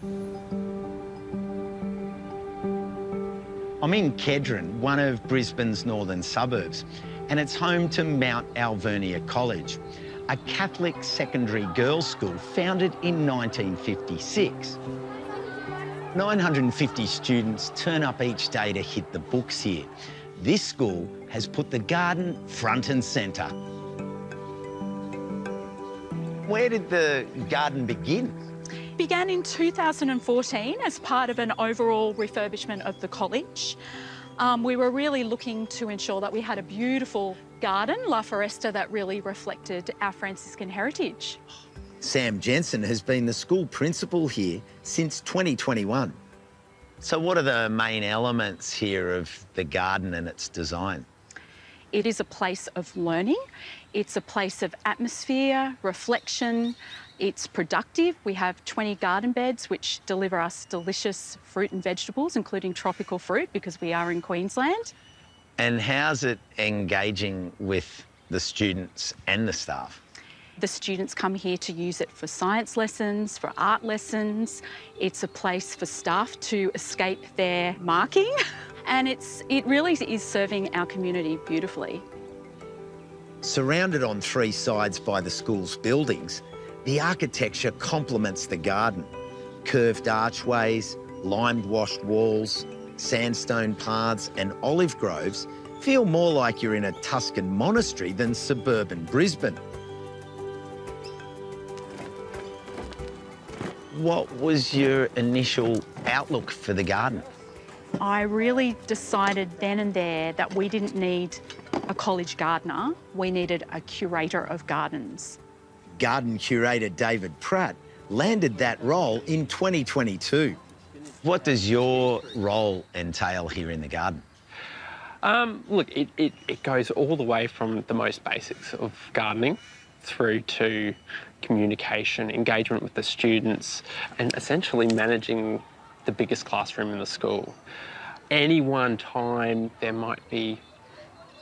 I'm in Kedron, one of Brisbane's northern suburbs, and it's home to Mount Alvernia College, a Catholic secondary girls' school founded in 1956. 950 students turn up each day to hit the books here. This school has put the garden front and centre. Where did the garden begin? Began in 2014 as part of an overall refurbishment of the college. We were really looking to ensure that we had a beautiful garden, La Foresta, that really reflected our Franciscan heritage. Sam Jensen has been the school principal here since 2021. So what are the main elements here of the garden and its design? It is a place of learning. It's a place of atmosphere, reflection. It's productive. We have 20 garden beds which deliver us delicious fruit and vegetables, including tropical fruit, because we are in Queensland. And how's it engaging with the students and the staff? The students come here to use it for science lessons, for art lessons. It's a place for staff to escape their marking. And it really is serving our community beautifully. Surrounded on three sides by the school's buildings, the architecture complements the garden. Curved archways, limed-washed walls, sandstone paths and olive groves feel more like you're in a Tuscan monastery than suburban Brisbane. What was your initial outlook for the garden? I really decided then and there that we didn't need a college gardener, we needed a curator of gardens. Garden curator David Pratt landed that role in 2022. What does your role entail here in the garden? Look, it goes all the way from the most basics of gardening through to communication, engagement with the students, and essentially managing the biggest classroom in the school. Any one time there might be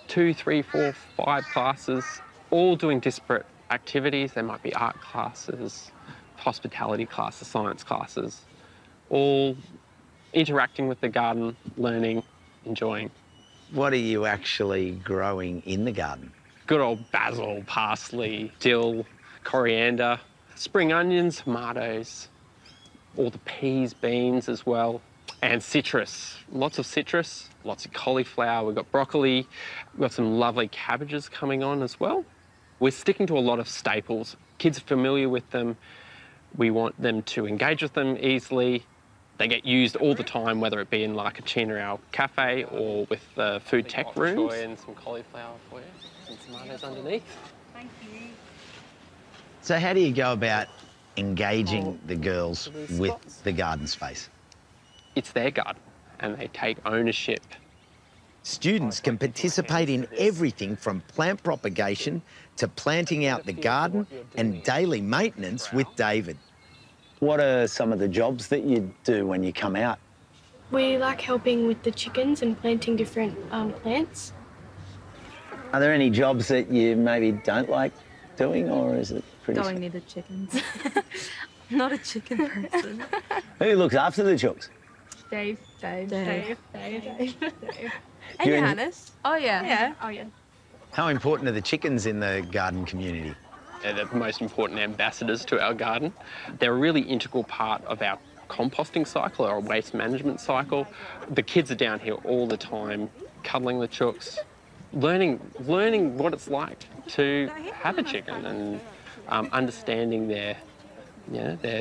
2, 3, 4, 5 classes all doing disparate activities. There might be art classes, hospitality classes, science classes, all interacting with the garden, learning, enjoying. What are you actually growing in the garden? Good old basil, parsley, dill, coriander, spring onions, tomatoes, all the peas, beans as well, and citrus. Lots of citrus, lots of cauliflower. We've got broccoli. We've got some lovely cabbages coming on as well. We're sticking to a lot of staples. Kids are familiar with them. We want them to engage with them easily. They get used all the time, whether it be in La Cucina, our cafe, or with the food tech rooms. And some cauliflower for you, and tomatoes underneath. Thank you. So how do you go about engaging the girls with the garden space? It's their garden, and they take ownership. Students can participate in everything from plant propagation to planting out the garden and daily maintenance with David. What are some of the jobs that you do when you come out? We like helping with the chickens and planting different plants. Are there any jobs that you maybe don't like doing, or is it pretty... Going near the chickens. I'm not a chicken person. Who looks after the chooks? Dave. And You're in- Johannes. Oh, yeah. Yeah. Oh, yeah. How important are the chickens in the garden community? They're the most important ambassadors to our garden. They're a really integral part of our composting cycle, our waste management cycle. The kids are down here all the time, cuddling the chooks, learning what it's like to have a chicken and understanding their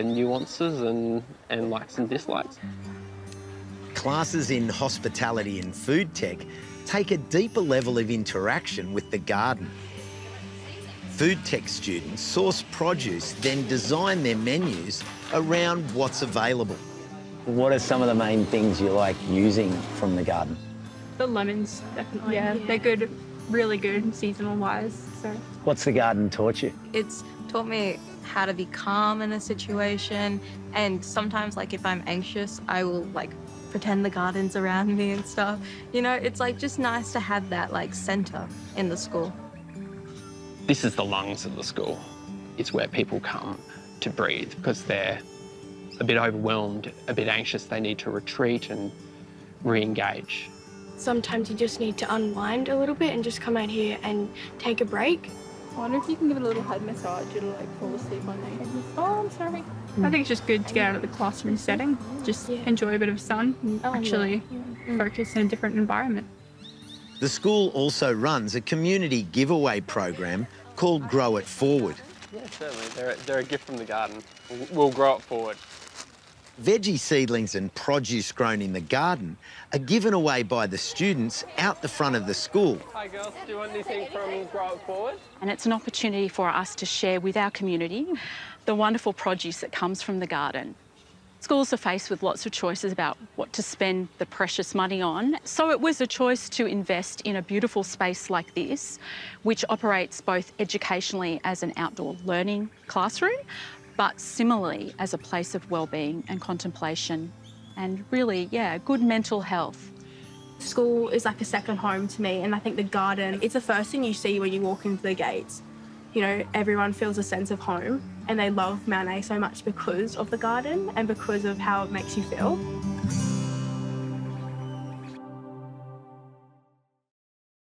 nuances and likes and dislikes. Classes in hospitality and food tech take a deeper level of interaction with the garden. Food tech students source produce, then design their menus around what's available. What are some of the main things you like using from the garden? The lemons, definitely. Yeah, they're good, really good seasonal-wise. So. What's the garden taught you? It's taught me how to be calm in a situation, and sometimes, like, if I'm anxious, I will, like, pretend the garden's around me and stuff. You know, it's, like, just nice to have that, like, centre in the school. This is the lungs of the school. It's where people come to breathe because they're a bit overwhelmed, a bit anxious, they need to retreat and re-engage. Sometimes you just need to unwind a little bit and just come out here and take a break. I wonder if you can give it a little head massage, it'll like fall asleep on you. Oh, I'm sorry. I think it's just good to get out of the classroom setting, just enjoy a bit of sun and actually focus in a different environment. The school also runs a community giveaway program called Grow It Forward. Yeah, certainly. They're a gift from the garden. We'll grow it forward. Veggie seedlings and produce grown in the garden are given away by the students out the front of the school. Hi girls, do you want anything from Grow It Forward? And it's an opportunity for us to share with our community the wonderful produce that comes from the garden. Schools are faced with lots of choices about what to spend the precious money on. So it was a choice to invest in a beautiful space like this, which operates both educationally as an outdoor learning classroom, but similarly as a place of wellbeing and contemplation and really, good mental health. School is like a second home to me, and I think the garden, it's the first thing you see when you walk into the gates. You know, everyone feels a sense of home, and they love Mount A so much because of the garden and because of how it makes you feel.